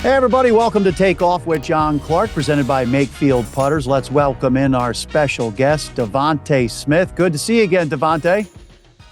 Hey, everybody, welcome to Takeoff with John Clark, presented by Makefield Putters. Let's welcome in our special guest, DeVonta Smith. Good to see you again, DeVonta.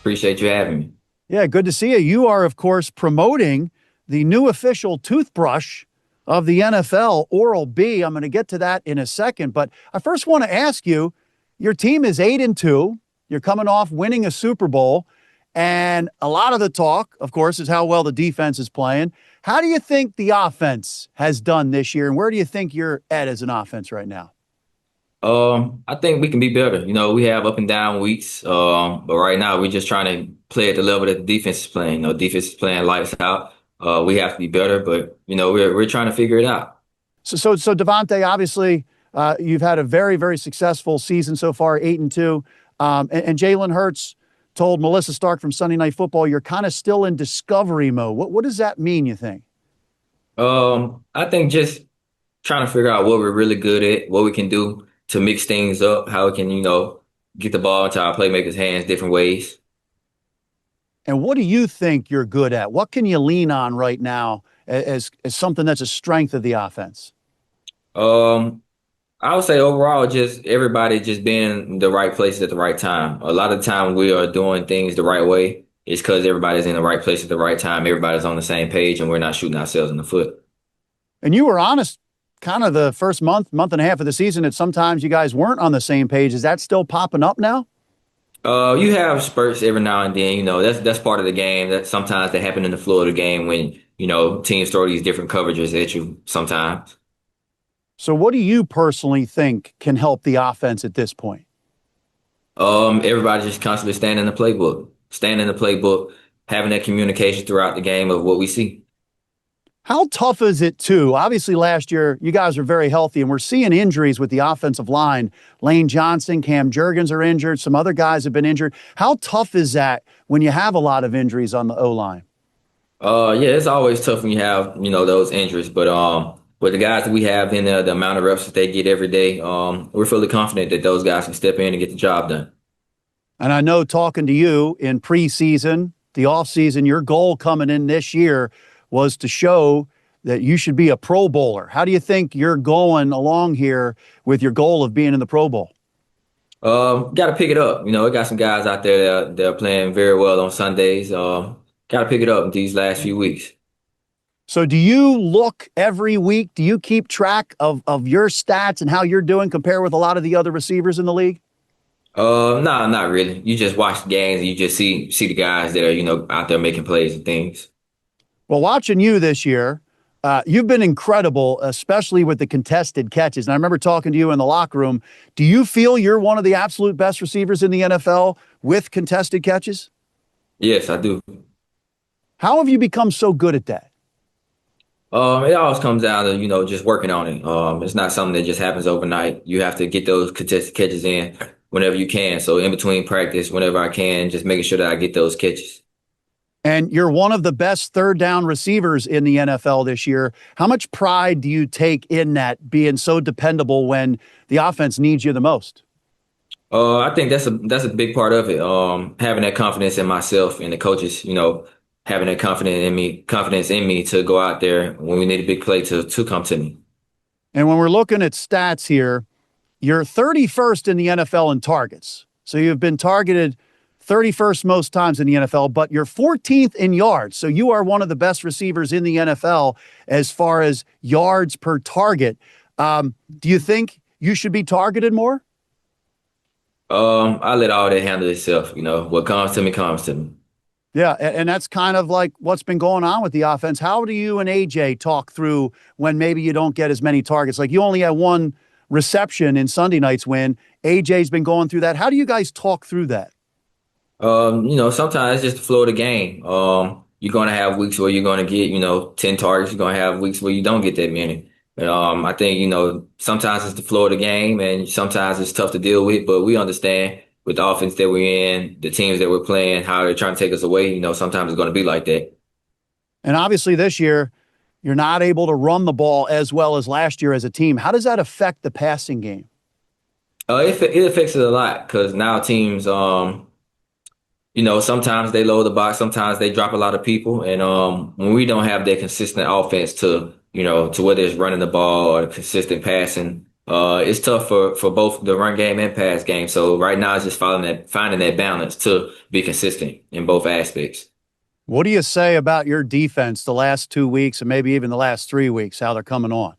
Appreciate you having me. Yeah, good to see you. You are, of course, promoting the new official toothbrush of the NFL, Oral-B. I'm going to get to that in a second, but I first want to ask you, your team is 8-2. You're coming off winning a Super Bowl, and a lot of the talk, of course, is how well the defense is playing. How do you think the offense has done this year, and where do you think you're at as an offense right now? I think we can be better. We have up and down weeks, but right now we're just trying to play at the level that the defense is playing. Defense is playing lights out. We have to be better, but we're trying to figure it out. So DeVonta, obviously, you've had a very, very successful season so far, 8-2, and Jalen Hurts told Melissa Stark from Sunday Night Football, you're kind of still in discovery mode. What does that mean, you think? I think just trying to figure out what we're really good at, what we can do to mix things up, how we can, get the ball into our playmakers' hands different ways. And what do you think you're good at? What can you lean on right now as something that's a strength of the offense? I would say overall, just everybody just being in the right place at the right time. A lot of the time we are doing things the right way. It's because everybody's in the right place at the right time. Everybody's on the same page, and we're not shooting ourselves in the foot. And you were honest kind of the first month and a half of the season that sometimes you guys weren't on the same page. Is that still popping up now? You have spurts every now and then. That's part of the game. That sometimes they happen in the flow of the game when, teams throw these different coverages at you sometimes. So what do you personally think can help the offense at this point? Everybody just constantly staying in the playbook, having that communication throughout the game of what we see. How tough is it too? Obviously last year, you guys are very healthy and we're seeing injuries with the offensive line. Lane Johnson, Cam Jurgens are injured. Some other guys have been injured. How tough is that when you have a lot of injuries on the O-line? Yeah, it's always tough when you have, those injuries, but with the guys that we have in there, the amount of reps that they get every day, we're fully confident that those guys can step in and get the job done. And I know talking to you in preseason, the offseason, your goal coming in this year was to show that you should be a Pro Bowler. How do you think you're going along here with your goal of being in the Pro Bowl? Got to pick it up. We got some guys out there that are playing very well on Sundays. Got to pick it up these last few weeks. So do you look every week? Do you keep track of your stats and how you're doing compared with a lot of the other receivers in the league? No, not really. You just watch the games and you just see the guys that are, out there making plays and things. Well, watching you this year, you've been incredible, especially with the contested catches. And I remember talking to you in the locker room. Do you feel you're one of the absolute best receivers in the NFL with contested catches? Yes, I do. How have you become so good at that? It always comes down to, just working on it. It's not something that just happens overnight. You have to get those contested catches in whenever you can. So in between practice, whenever I can, just making sure that I get those catches. And you're one of the best third down receivers in the NFL this year. How much pride do you take in that, being so dependable when the offense needs you the most? I think that's a big part of it. Having that confidence in myself and the coaches, having that confidence in me to go out there when we need a big play to come to me. And when we're looking at stats here, you're 31st in the NFL in targets. So you've been targeted 31st most times in the NFL, but you're 14th in yards. So you are one of the best receivers in the NFL as far as yards per target. Do you think you should be targeted more? I let all that handle itself. What comes to me comes to me. Yeah, and that's kind of like what's been going on with the offense. How do you and AJ talk through when maybe you don't get as many targets? Like you only had one reception in Sunday night's win. AJ's been going through that. How do you guys talk through that? Sometimes it's just the flow of the game. You're going to have weeks where you're going to get, 10 targets. You're going to have weeks where you don't get that many. But I think, sometimes it's the flow of the game and sometimes it's tough to deal with, but we understand with the offense that we're in, the teams that we're playing, how they're trying to take us away. Sometimes it's going to be like that. And obviously this year, you're not able to run the ball as well as last year as a team. How does that affect the passing game? It affects it a lot because now teams, sometimes they load the box, sometimes they drop a lot of people. And when we don't have that consistent offense to, to whether it's running the ball or consistent passing. It's tough for both the run game and pass game. So right now it's just finding that balance to be consistent in both aspects. What do you say about your defense the last 2 weeks and maybe even the last 3 weeks, how they're coming on?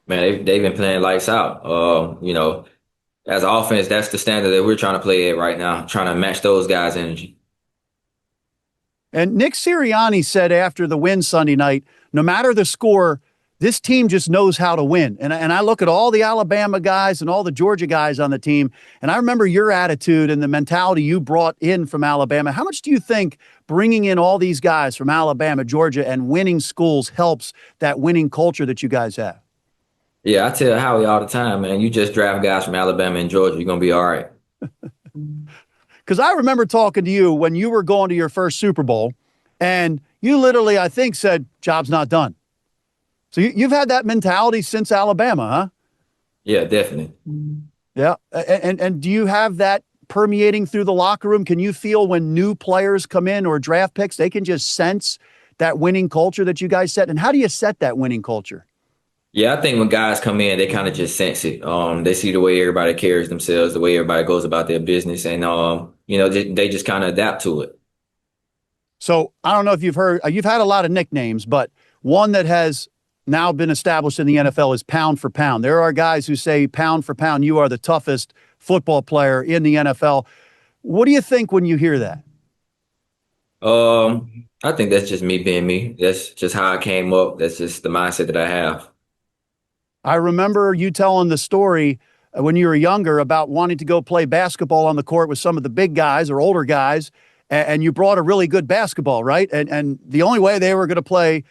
Man, they've been playing lights out. As an offense, that's the standard that we're trying to play at right now, trying to match those guys' energy. And Nick Sirianni said after the win Sunday night, no matter the score, this team just knows how to win. And I look at all the Alabama guys and all the Georgia guys on the team, and I remember your attitude and the mentality you brought in from Alabama. How much do you think bringing in all these guys from Alabama, Georgia, and winning schools helps that winning culture that you guys have? Yeah, I tell Howie all the time, man, you just draft guys from Alabama and Georgia, you're going to be all right. Because I remember talking to you when you were going to your first Super Bowl, and you literally, I think, said, job's not done. So you've had that mentality since Alabama, huh? Yeah, definitely. Yeah. And do you have that permeating through the locker room? Can you feel when new players come in or draft picks, they can just sense that winning culture that you guys set? And how do you set that winning culture? Yeah, I think when guys come in, they kind of just sense it. They see the way everybody carries themselves, the way everybody goes about their business, and they just kind of adapt to it. So I don't know if you've had a lot of nicknames, but one that has now been established in the NFL is pound for pound. There are guys who say pound for pound, you are the toughest football player in the NFL. What do you think when you hear that? I think that's just me being me. That's just how I came up. That's just the mindset that I have. I remember you telling the story when you were younger about wanting to go play basketball on the court with some of the big guys or older guys, and you brought a really good basketball, right? And the only way they were going to play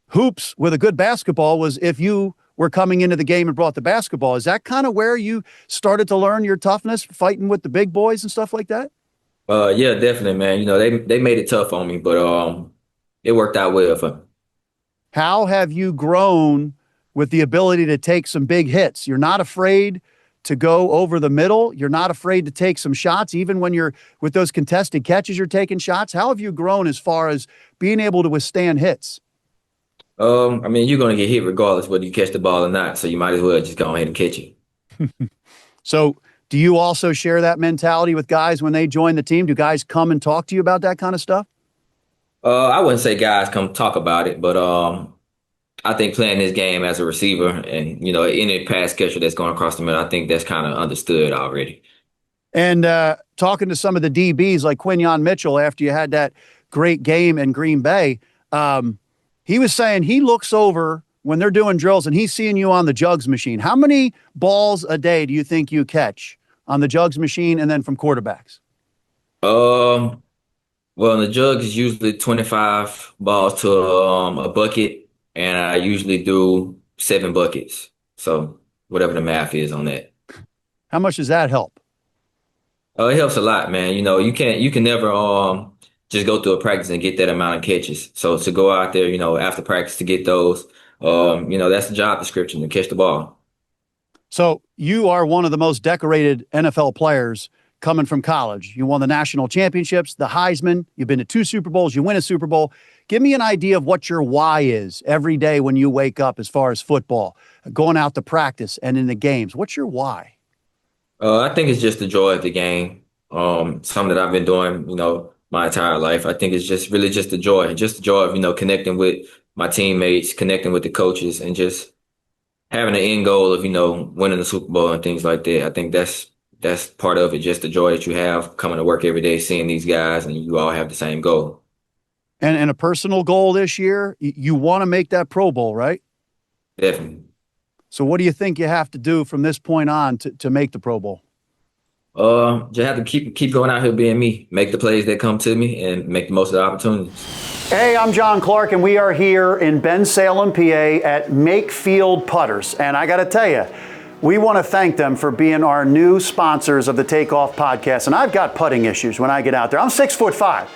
hoops with a good basketball was if you were coming into the game and brought the basketball. Is that kind of where you started to learn your toughness, fighting with the big boys and stuff like that? Yeah, definitely, man. They made it tough on me, but it worked out well for me. How have you grown with the ability to take some big hits? You're not afraid to go over the middle. You're not afraid to take some shots, even when you're with those contested catches, you're taking shots. How have you grown as far as being able to withstand hits? You're going to get hit regardless whether you catch the ball or not. So you might as well just go ahead and catch it. So do you also share that mentality with guys when they join the team? Do guys come and talk to you about that kind of stuff? I wouldn't say guys come talk about it, but I think playing this game as a receiver and, any pass catcher that's going across the middle, I think that's kind of understood already. And talking to some of the DBs like Quinyon Mitchell after you had that great game in Green Bay, he was saying he looks over when they're doing drills and he's seeing you on the jugs machine. How many balls a day do you think you catch on the jugs machine and then from quarterbacks? Well, in the jugs is usually 25 balls to a bucket, and I usually do 7 buckets. So whatever the math is on that. How much does that help? It helps a lot, man. You can never just go through a practice and get that amount of catches. So to go out there, after practice to get those, that's the job description, to catch the ball. So you are one of the most decorated NFL players coming from college. You won the national championships, the Heisman. You've been to 2 Super Bowls. You win a Super Bowl. Give me an idea of what your why is every day when you wake up as far as football, going out to practice and in the games. What's your why? I think it's just the joy of the game. Something that I've been doing, my entire life. I think it's just the joy of, connecting with my teammates, connecting with the coaches, and just having an end goal of, winning the Super Bowl and things like that. I think that's part of it, just the joy that you have coming to work every day, seeing these guys, and you all have the same goal. And a personal goal this year, you want to make that Pro Bowl, right? Definitely. So what do you think you have to do from this point on to make the Pro Bowl? Just have to keep going out here being me, make the plays that come to me, and make the most of the opportunities. Hey, I'm John Clark, and we are here in Bensalem, PA at Makefield Putters. And I got to tell you, we want to thank them for being our new sponsors of the Takeoff Podcast. And I've got putting issues when I get out there. I'm 6'5",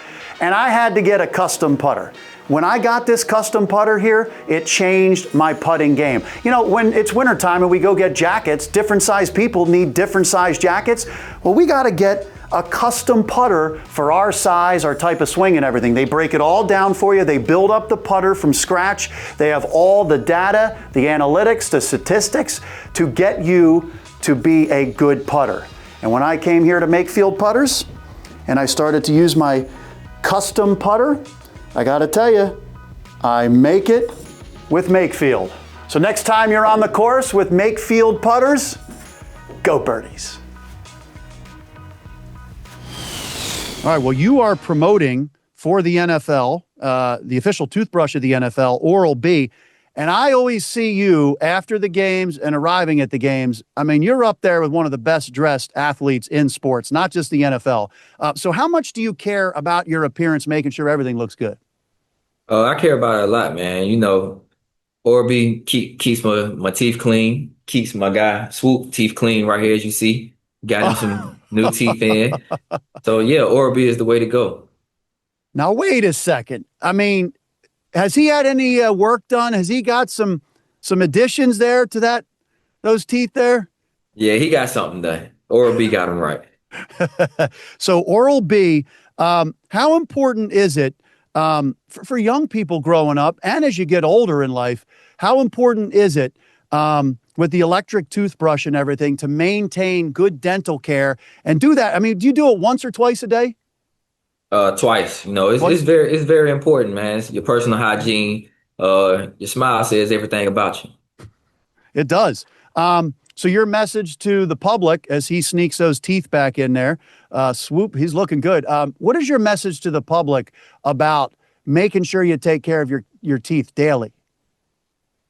and I had to get a custom putter. When I got this custom putter here, it changed my putting game. When it's wintertime and we go get jackets, different size people need different size jackets. Well, we got to get a custom putter for our size, our type of swing and everything. They break it all down for you. They build up the putter from scratch. They have all the data, the analytics, the statistics to get you to be a good putter. And when I came here to Makefield Putters and I started to use my custom putter, I got to tell you, I make it with Makefield. So next time you're on the course with Makefield Putters, go birdies. All right, well, you are promoting for the NFL, the official toothbrush of the NFL, Oral-B. And I always see you after the games and arriving at the games. I mean, you're up there with one of the best dressed athletes in sports, not just the NFL. So how much do you care about your appearance, making sure everything looks good? I care about it a lot, man. Oral-B keeps my teeth clean, keeps my guy Swoop teeth clean right here, as you see. Got him some new teeth in. So, yeah, Oral-B is the way to go. Now, wait a second. I mean, has he had any work done? Has he got some additions there to those teeth there? Yeah, he got something done. Oral-B got him right. So Oral-B, how important is it for young people growing up and as you get older in life, how important is it with the electric toothbrush and everything to maintain good dental care and do that? I mean, do you do it once or twice a day? Twice. It's very important, man. It's your personal hygiene. Your smile says everything about you. It does. So your message to the public as he sneaks those teeth back in there, Swoop, he's looking good. What is your message to the public about making sure you take care of your teeth daily?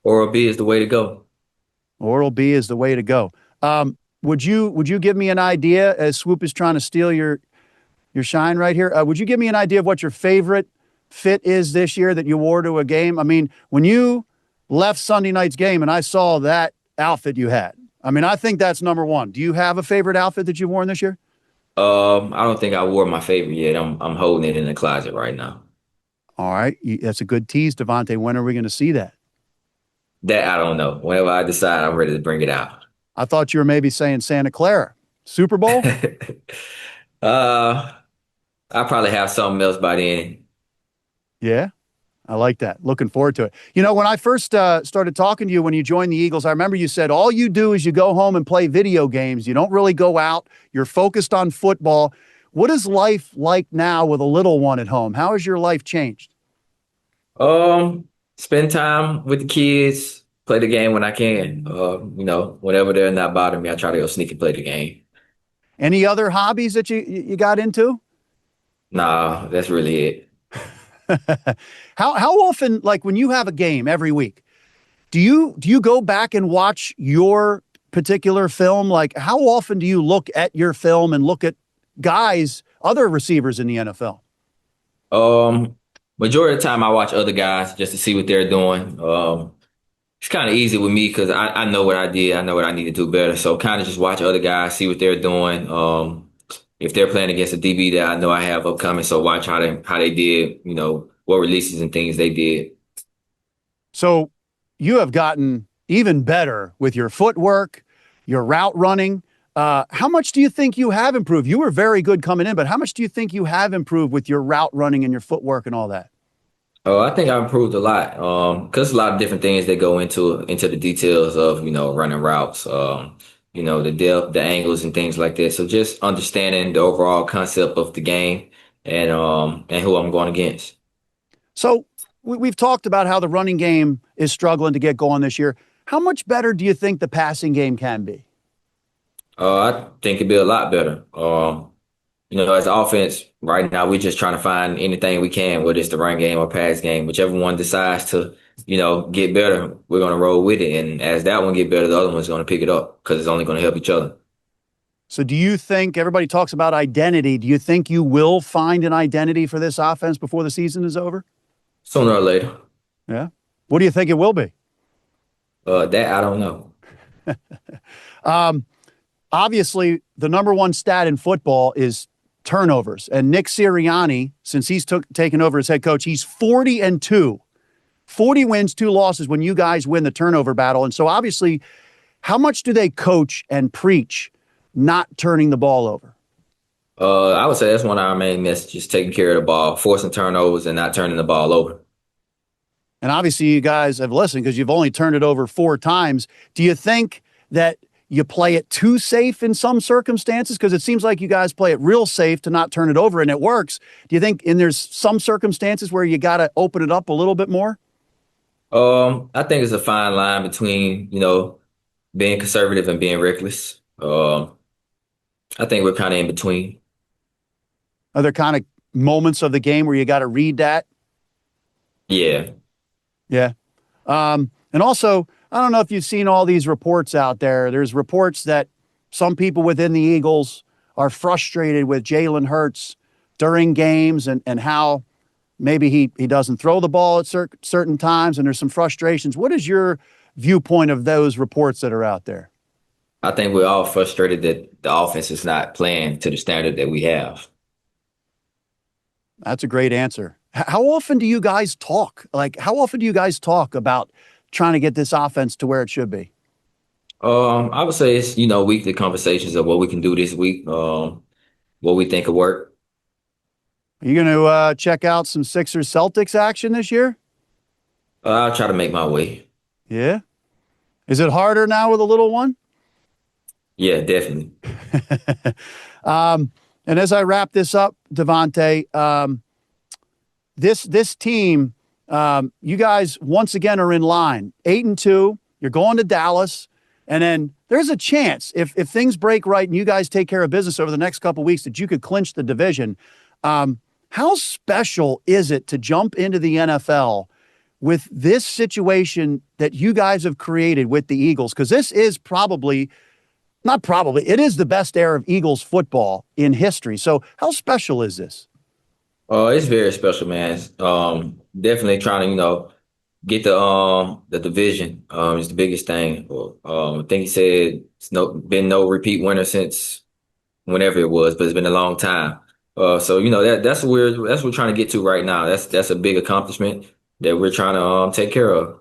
Oral-B is the way to go. Oral-B is the way to go. Would you give me an idea as Swoop is trying to steal your shine right here? Would you give me an idea of what your favorite fit is this year that you wore to a game? I mean, when you left Sunday night's game and I saw that outfit you had, I mean, I think that's number one. Do you have a favorite outfit that you've worn this year? I don't think I wore my favorite yet. I'm holding it in the closet right now. All right. That's a good tease, DeVonta. When are we going to see that? That I don't know. Whenever I decide, I'm ready to bring it out. I thought you were maybe saying Santa Clara. Super Bowl? I'll probably have something else by then. Yeah, I like that. Looking forward to it. When I first started talking to you when you joined the Eagles, I remember you said all you do is you go home and play video games. You don't really go out. You're focused on football. What is life like now with a little one at home? How has your life changed? Spend time with the kids, play the game when I can. Whenever they're not bothering me, I try to go sneak and play the game. Any other hobbies that you got into? Nah, that's really it. How often, like when you have a game every week, do you go back and watch your particular film? Like how often do you look at your film and look at other receivers in the NFL? Majority of the time I watch other guys just to see what they're doing. It's kind of easy with me because I know what I did. I know what I need to do better. So kind of just watch other guys, see what they're doing. If they're playing against a DB that I know I have upcoming, so watch how they did, what releases and things they did. So you have gotten even better with your footwork, your route running. How much do you think you have improved? You were very good coming in, but how much do you think you have improved with your route running and your footwork and all that? Oh, I think I've improved a lot. Because a lot of different things that go into the details of, running routes, the depth, the angles and things like that. So just understanding the overall concept of the game and who I'm going against. So we've talked about how the running game is struggling to get going this year. How much better do you think the passing game can be? I think it'd be a lot better. As an offense right now, we're just trying to find anything we can, whether it's the run game or pass game, whichever one decides to, get better, we're going to roll with it. And as that one get better, the other one's going to pick it up because it's only going to help each other. So do you think everybody talks about identity? Do you think you will find an identity for this offense before the season is over? Sooner or later. Yeah. What do you think it will be? That I don't know. Obviously, the number one stat in football is turnovers. And Nick Sirianni, since he's taken over as head coach, he's 40-2. 40 wins, 2 losses when you guys win the turnover battle. And so obviously, how much do they coach and preach not turning the ball over? I would say that's one of our main messages: taking care of the ball, forcing turnovers, and not turning the ball over. And obviously, you guys have listened because you've only turned it over 4 times. Do you think that you play it too safe in some circumstances? Because it seems like you guys play it real safe to not turn it over, and it works. Do you think there's some circumstances where you got to open it up a little bit more? I think it's a fine line between, being conservative and being reckless. I think we're kind of in between. Are there kind of moments of the game where you got to read that? Yeah. Yeah. And also, I don't know if you've seen all these reports out there. There's reports that some people within the Eagles are frustrated with Jalen Hurts during games and how maybe he doesn't throw the ball at certain times, and there's some frustrations. What is your viewpoint of those reports that are out there? I think we're all frustrated that the offense is not playing to the standard that we have. That's a great answer. How often do you guys talk? How often do you guys talk about trying to get this offense to where it should be? I would say it's, weekly conversations of what we can do this week, what we think will work. Are you going to check out some Sixers Celtics action this year? I'll try to make my way. Yeah. Is it harder now with a little one? Yeah, definitely. And as I wrap this up, DeVonta, this team, you guys once again are in line, 8-2. You're going to Dallas, and then there's a chance if things break right and you guys take care of business over the next couple of weeks that you could clinch the division. How special is it to jump into the NFL with this situation that you guys have created with the Eagles? Because this is it is the best era of Eagles football in history. So how special is this? It's very special, man. Definitely trying to, get the division. Is the biggest thing. I think he said it's been no repeat winner since whenever it was, but it's been a long time. So that's what we're trying to get to right now. That's a big accomplishment that we're trying to take care of.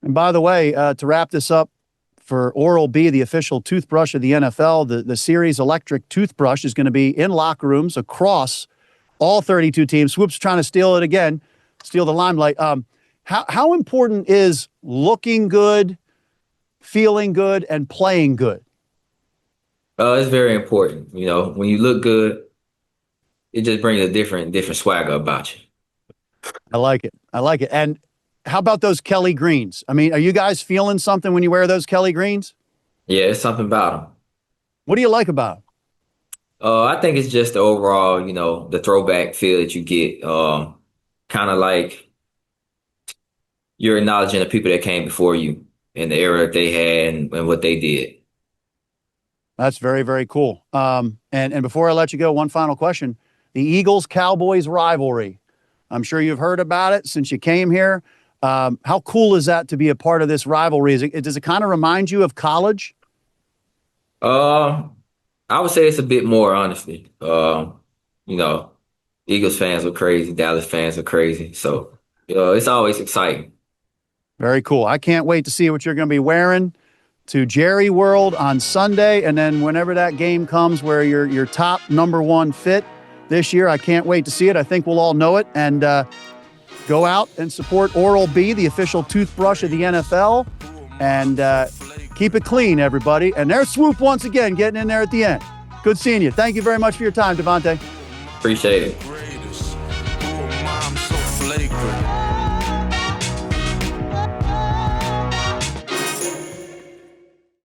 And by the way, to wrap this up, for Oral-B, the official toothbrush of the NFL, the series electric toothbrush is going to be in locker rooms across all 32 teams. Swoop's trying to steal it again, steal the limelight. How important is looking good, feeling good, and playing good? It's very important. When you look good, it just brings a different swagger about you. I like it. And how about those Kelly greens? I mean, are you guys feeling something when you wear those Kelly greens? Yeah, it's something about them. What do you like about them? I think it's just the overall, the throwback feel that you get. Kind of like you're acknowledging the people that came before you and the era that they had and what they did. That's very, very cool. And before I let you go, one final question. The Eagles-Cowboys rivalry. I'm sure you've heard about it since you came here. How cool is that to be a part of this rivalry? Does it kind of remind you of college? I would say it's a bit more, honestly. Eagles fans are crazy. Dallas fans are crazy. So, it's always exciting. Very cool. I can't wait to see what you're going to be wearing to Jerry World on Sunday. And then whenever that game comes where you're your top #1 fit this year, I can't wait to see it. I think we'll all know it. And go out and support Oral-B, the official toothbrush of the NFL. And keep it clean, everybody. And there's Swoop once again getting in there at the end. Good seeing you. Thank you very much for your time, DeVonta. Appreciate it.